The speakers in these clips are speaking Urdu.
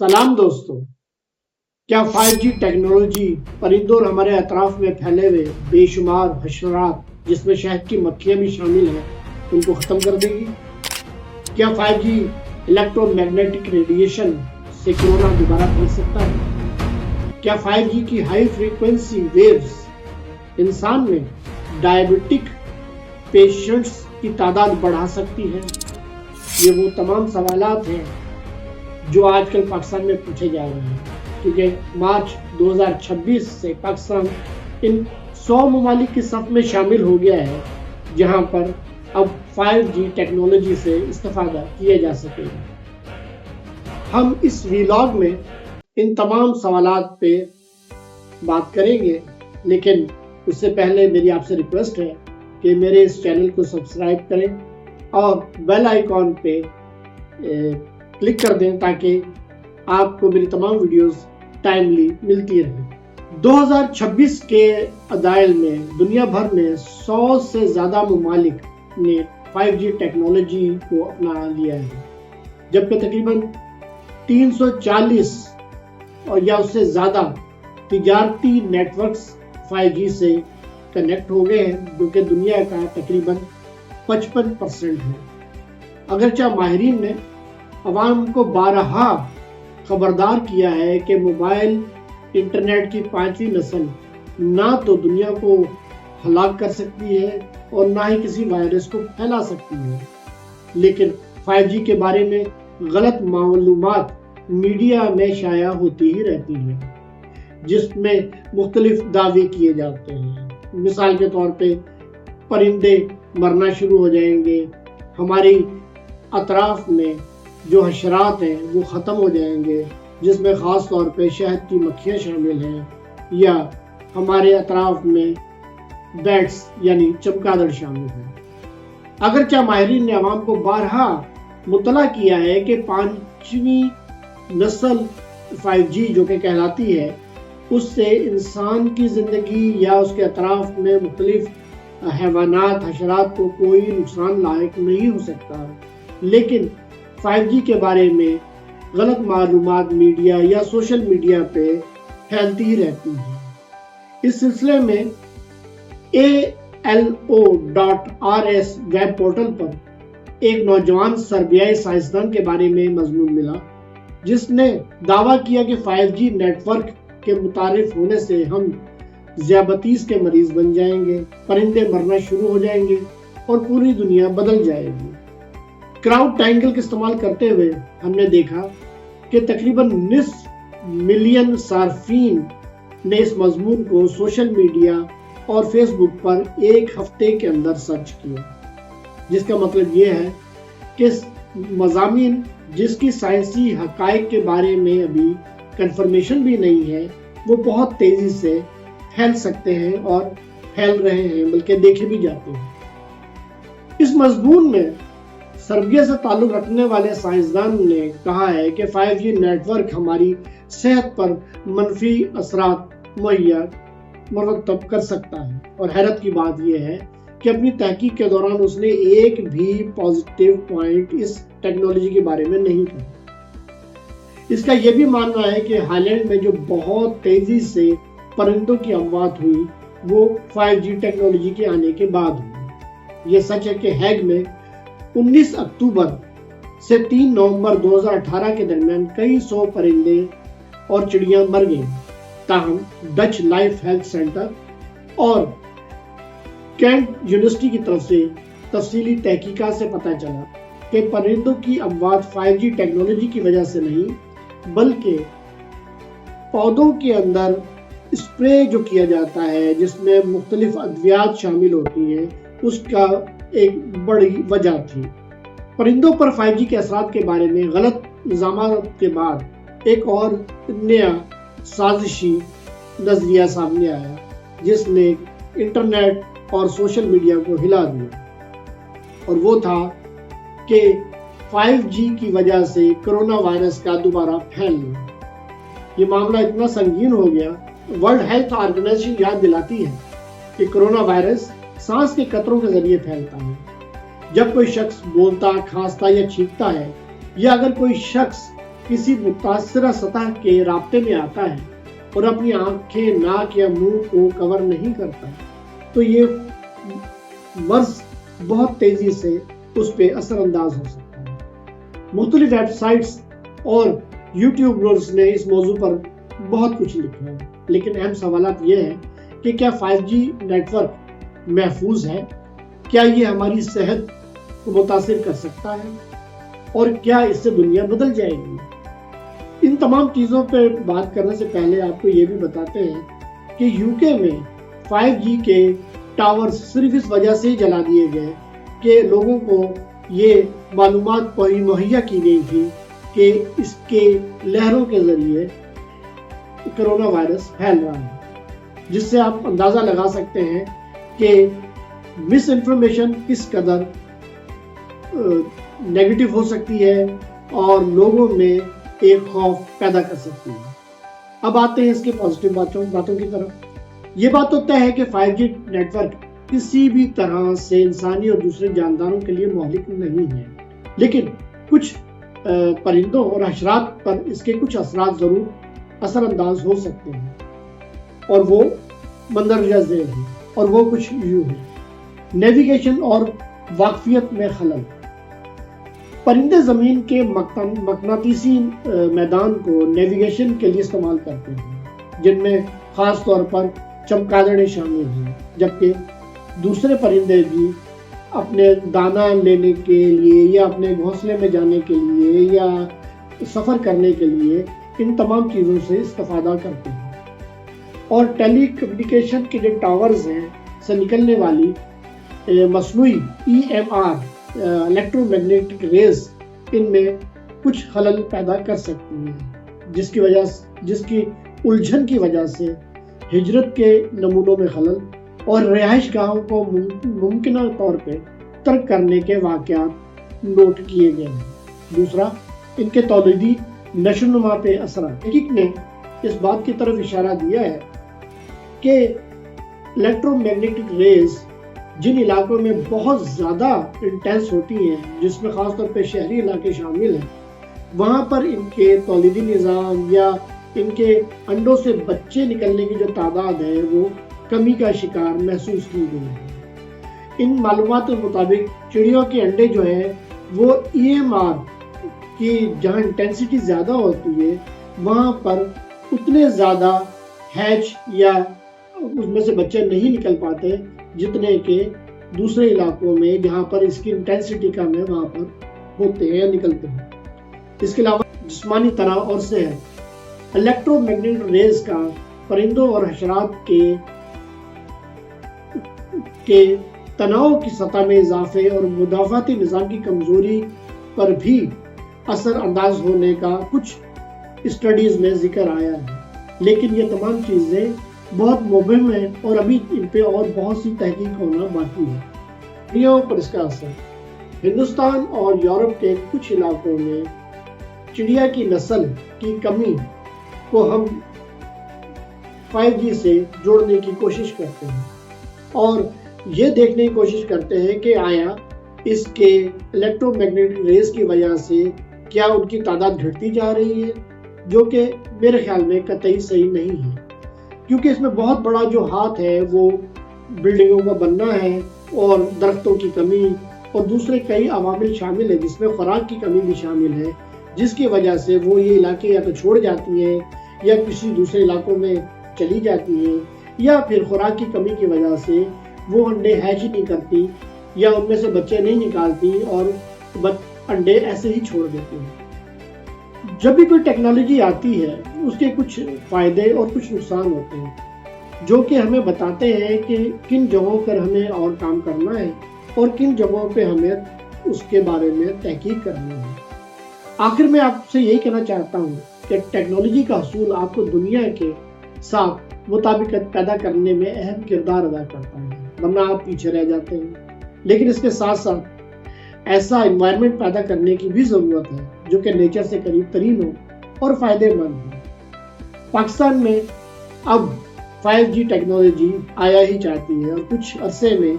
سلام دوستو، کیا 5G ٹیکنالوجی پرندوں اور ہمارے اطراف میں پھیلے ہوئے بے شمار حشرات جس میں شہد کی مکھیاں بھی شامل ہیں ان کو ختم کر دے گی؟ کیا 5G الیکٹرو میگنیٹک ریڈیشن سے کورونا دوبارہ پھیل سکتا ہے؟ کیا 5G کی ہائی فریکوینسی ویوز انسان میں ڈائبٹک پیشنٹس کی تعداد بڑھا سکتی ہے؟ یہ وہ تمام سوالات ہیں جو آج کل پاکستان میں پوچھے جا رہے ہیں، کیونکہ مارچ 2026 سے پاکستان ان 100 ممالک کی صف میں شامل ہو گیا ہے جہاں پر اب 5G ٹیکنالوجی سے استفادہ کیا جا سکے گا۔ ہم اس ویلاگ میں ان تمام سوالات پہ بات کریں گے، لیکن اس سے پہلے میری آپ سے ریکویسٹ ہے کہ میرے اس چینل کو سبسکرائب کریں اور بیل آئیکن پہ کلک کر دیں تاکہ آپ کو میری تمام ویڈیوز ٹائملی ملتی رہیں۔ 2026 کے اوائل میں دنیا بھر میں 100 سے زیادہ ممالک نے 5G ٹیکنالوجی کو اپنا لیا ہے، جبکہ تقریباً 340 اور یا اس سے زیادہ تجارتی نیٹ ورکس 5G سے کنیکٹ ہو گئے ہیں، جو کہ دنیا کا تقریباً 55% ہے۔ اگرچہ ماہرین نے عوام کو بارہا خبردار کیا ہے کہ موبائل انٹرنیٹ کی 5ویں نسل نہ تو دنیا کو ہلاک کر سکتی ہے اور نہ ہی کسی وائرس کو پھیلا سکتی ہے، لیکن 5G کے بارے میں غلط معلومات میڈیا میں شائع ہوتی ہی رہتی ہیں، جس میں مختلف دعوے کیے جاتے ہیں۔ مثال کے طور پہ پرندے مرنا شروع ہو جائیں گے، ہماری اطراف میں جو حشرات ہیں وہ ختم ہو جائیں گے، جس میں خاص طور پہ شہد کی مکھیاں شامل ہیں، یا ہمارے اطراف میں بیٹس یعنی چمگادڑ شامل ہیں۔ اگرچہ ماہرین نے عوام کو بارہا مطلع کیا ہے کہ 5ویں نسل 5G جو کہ کہلاتی ہے، اس سے انسان کی زندگی یا اس کے اطراف میں مختلف حیوانات حشرات کو کوئی نقصان لاحق نہیں ہو سکتا، لیکن 5G کے بارے میں غلط معلومات میڈیا یا سوشل میڈیا پہ پھیلتی ہی رہتی ہیں۔ اس سلسلے میں ALO.RS ویب پورٹل پر ایک نوجوان سربیائی سائنسدان کے بارے میں مضمون ملا، جس نے دعویٰ کیا کہ 5G نیٹ ورک کے متعارف ہونے سے ہم ذیابیطس کے مریض بن جائیں گے، پرندے مرنا شروع ہو جائیں گے اور پوری دنیا بدل جائے گی۔ کراؤڈ ٹائنگل کا استعمال کرتے ہوئے ہم نے دیکھا کہ تقریباً 9 ملین صارفین نے اس مضمون کو سوشل میڈیا اور فیس بک پر ایک ہفتے کے اندر سرچ کیا، جس کا مطلب یہ ہے کہ مضامین جس کی سائنسی حقائق کے بارے میں ابھی کنفرمیشن بھی نہیں ہے، وہ بہت تیزی سے پھیل سکتے ہیں اور پھیل رہے ہیں، بلکہ دیکھے بھی جاتے ہیں۔ اس مضمون میں سربیا سے تعلق رکھنے والے سائنسدان نے کہا ہے کہ 5G نیٹ ورک ہماری صحت پر منفی اثرات مرتب کر سکتا ہے، اور حیرت کی بات یہ ہے کہ اپنی تحقیق کے دوران اس نے ایک بھی پازیٹیو پوائنٹ اس ٹیکنالوجی کے بارے میں نہیں کہا۔ اس کا یہ بھی ماننا ہے کہ ہالینڈ میں جو بہت تیزی سے پرندوں کی اموات ہوئی وہ 5G ٹیکنالوجی کے آنے کے بعد ہوئی۔ یہ سچ ہے کہ ہیگ میں 19 اکتوبر سے 3 نومبر 2018 کے درمیان کئی 100 پرندے اور چڑیاں مر گئیں، تاہم ڈچ لائف ہیلتھ سینٹر اور کینٹ یونیورسٹی کی طرف سے تفصیلی تحقیقات سے پتہ چلا کہ پرندوں کی اموات 5G ٹیکنالوجی کی وجہ سے نہیں، بلکہ پودوں کے اندر اسپرے جو کیا جاتا ہے جس میں مختلف ادویات شامل ہوتی ہیں، اس کا ایک بڑی وجہ تھی۔ پرندوں پر 5G کے اثرات کے بارے میں غلط الزامات کے بعد ایک اور نیا سازشی نظریہ سامنے آیا، جس نے انٹرنیٹ اور سوشل میڈیا کو ہلا دیا، اور وہ تھا کہ 5G کی وجہ سے کرونا وائرس کا دوبارہ پھیلنا۔ یہ معاملہ اتنا سنگین ہو گیا، ورلڈ ہیلتھ آرگنائزیشن یاد دلاتی ہے کہ کرونا وائرس سانس کے قطروں کے ذریعے پھیلتا ہے۔ جب کوئی شخص بولتا، کھانستا یا چھینکتا ہے، یا اگر کوئی شخص کسی متاثرہ سطح کے رابطے میں آتا ہے اور اپنی آنکھیں، ناک یا منہ کو کور نہیں کرتا تو یہ مرض بہت تیزی سے اس پہ اثر انداز ہو سکتا ہے۔ مختلف ویب سائٹس اور یوٹیوبرز نے اس موضوع پر بہت کچھ لکھا ہے، لیکن اہم سوالات یہ ہیں کہ کیا 5G نیٹ ورک محفوظ ہے؟ کیا یہ ہماری صحت کو متاثر کر سکتا ہے؟ اور کیا اس سے دنیا بدل جائے گی؟ ان تمام چیزوں پہ بات کرنے سے پہلے آپ کو یہ بھی بتاتے ہیں کہ UK میں 5G کے ٹاورز صرف اس وجہ سے ہی جلا دیے گئے کہ لوگوں کو یہ معلومات مہیا کی گئی تھی کہ اس کے لہروں کے ذریعے کرونا وائرس پھیل رہا ہے، جس سے آپ اندازہ لگا سکتے ہیں کہ مس انفارمیشن کس قدر نیگیٹو ہو سکتی ہے اور لوگوں میں ایک خوف پیدا کر سکتی ہے۔ اب آتے ہیں اس کے پازیٹیو باتوں کی طرف۔ یہ بات تو طے ہے کہ 5G نیٹ ورک کسی بھی طرح سے انسانی اور دوسرے جانداروں کے لیے مہلک نہیں ہے، لیکن کچھ پرندوں اور حشرات پر اس کے کچھ اثرات ضرور اثر انداز ہو سکتے ہیں، اور وہ مندرجہ ذیل ہیں، اور وہ کچھ یوں ہیں۔ نیویگیشن اور واقفیت میں خلل۔ پرندے زمین کے مقناطیسی میدان کو نیویگیشن کے لیے استعمال کرتے ہیں، جن میں خاص طور پر چمگادڑیں شامل ہیں، جبکہ دوسرے پرندے بھی اپنے دانہ لینے کے لیے یا اپنے گھونسلے میں جانے کے لیے یا سفر کرنے کے لیے ان تمام چیزوں سے استفادہ کرتے ہیں۔ اور ٹیلی کمیونیکیشن کے جو ٹاورز ہیں سے نکلنے والی مصنوعی EMR الیکٹرو میگنیٹک ریز ان میں کچھ خلل پیدا کر سکتی ہیں، جس کی الجھن کی وجہ سے ہجرت کے نمونوں میں خلل اور رہائش گاہوں کو ممکنہ طور پہ ترک کرنے کے واقعات نوٹ کیے گئے ہیں۔ دوسرا، ان کے تولیدی نشو و نما پہ اثرات۔ تحقیق نے اس بات کی طرف اشارہ دیا ہے کہ الیکٹرو میگنیٹک ریز جن علاقوں میں بہت زیادہ انٹینس ہوتی ہیں، جس میں خاص طور پہ شہری علاقے شامل ہیں، وہاں پر ان کے تولیدی نظام یا ان کے انڈوں سے بچے نکلنے کی جو تعداد ہے وہ کمی کا شکار محسوس کی گئی ہے۔ ان معلومات کے مطابق چڑیوں کے انڈے جو ہیں وہ EMR کی جہاں انٹینسٹی زیادہ ہوتی ہے وہاں پر اتنے زیادہ ہیچ یا اس میں سے بچے نہیں نکل پاتے جتنے کہ دوسرے علاقوں میں جہاں پر اس کی انٹینسٹی کم ہے وہاں پر ہوتے ہیں یا نکلتے ہیں۔ اس کے علاوہ جسمانی تناؤ اور صحت۔ الیکٹرو میگنیٹک ریز کا پرندوں اور حشرات کے تناؤ کی سطح میں اضافے اور مدافعتی نظام کی کمزوری پر بھی اثر انداز ہونے کا کچھ اسٹڈیز میں ذکر آیا ہے، لیکن یہ تمام چیزیں بہت مبہم ہیں اور ابھی ان پہ اور بہت سی تحقیق ہونا باقی ہے۔ چڑیوں پر اس کا اثر۔ ہندوستان اور یورپ کے کچھ علاقوں میں چڑیا کی نسل کی کمی کو ہم 5G سے جوڑنے کی کوشش کرتے ہیں اور یہ دیکھنے کی کوشش کرتے ہیں کہ آیا اس کے الیکٹرو میگنیٹک ریز کی وجہ سے کیا ان کی تعداد گھٹتی جا رہی ہے، جو کہ میرے خیال میں قطعی صحیح نہیں ہے، کیونکہ اس میں بہت بڑا جو ہاتھ ہے وہ بلڈنگوں کا بننا ہے اور درختوں کی کمی اور دوسرے کئی عوامل شامل ہیں، جس میں خوراک کی کمی بھی شامل ہے، جس کی وجہ سے وہ یہ علاقے یا تو چھوڑ جاتی ہیں یا کسی دوسرے علاقوں میں چلی جاتی ہیں، یا پھر خوراک کی کمی کی وجہ سے وہ انڈے ہیچ ہی نہیں کرتی یا ان میں سے بچے نہیں نکالتی اور انڈے ایسے ہی چھوڑ دیتے ہیں۔ جب بھی کوئی ٹیکنالوجی آتی ہے اس کے کچھ فائدے اور کچھ نقصان ہوتے ہیں، جو کہ ہمیں بتاتے ہیں کہ کن جگہوں پر ہمیں اور کام کرنا ہے اور کن جگہوں پہ ہمیں اس کے بارے میں تحقیق کرنی ہے۔ آخر میں آپ سے یہی کہنا چاہتا ہوں کہ ٹیکنالوجی کا حصول آپ کو دنیا کے ساتھ مطابقت پیدا کرنے میں اہم کردار ادا کرتا ہے، ورنہ آپ پیچھے رہ جاتے ہیں، لیکن اس کے ساتھ ساتھ ایسا انوائرمنٹ پیدا کرنے کی بھی ضرورت ہے جو کہ نیچر سے قریب ترین ہو اور فائدے مند ہو۔ پاکستان میں اب 5G ٹیکنالوجی آیا ہی چاہتی ہے اور کچھ عرصے میں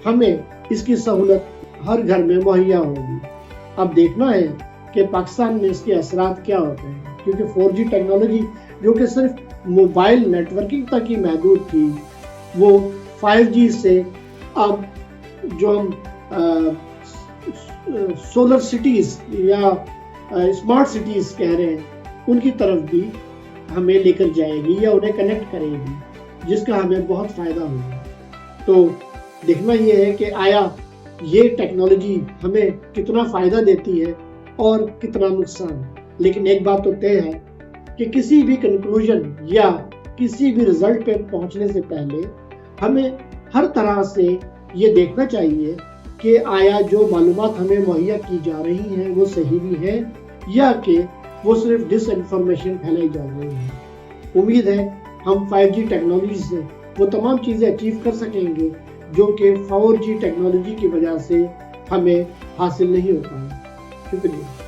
ہمیں اس کی سہولت ہر گھر میں مہیا ہوگی۔ اب دیکھنا ہے کہ پاکستان میں اس کے اثرات کیا ہوتے ہیں، کیونکہ 4G ٹیکنالوجی جو کہ صرف موبائل نیٹ ورکنگ تک ہی محدود تھی، وہ 5G سے اب جو ہم سولر سٹیز یا اسمارٹ سٹیز کہہ رہے ہیں ان کی طرف بھی ہمیں لے کر جائے گی یا انہیں کنیکٹ کرے گی، جس کا ہمیں بہت فائدہ ہوگا۔ تو دیکھنا یہ ہے کہ آیا یہ ٹیکنالوجی ہمیں کتنا فائدہ دیتی ہے اور کتنا نقصان۔ لیکن ایک بات تو طے ہے کہ کسی بھی کنکلوژن یا کسی بھی رزلٹ پہ پہنچنے سے پہلے ہمیں ہر طرح سے یہ دیکھنا چاہیے کہ آیا جو معلومات ہمیں مہیا کی جا رہی ہیں وہ صحیح بھی ہیں یا کہ وہ صرف ڈس انفارمیشن پھیلائی جا رہی ہیں۔ امید ہے ہم 5G ٹیکنالوجی سے وہ تمام چیزیں اچیو کر سکیں گے جو کہ 4G ٹیکنالوجی کی وجہ سے ہمیں حاصل نہیں ہو پائے۔ شکریہ۔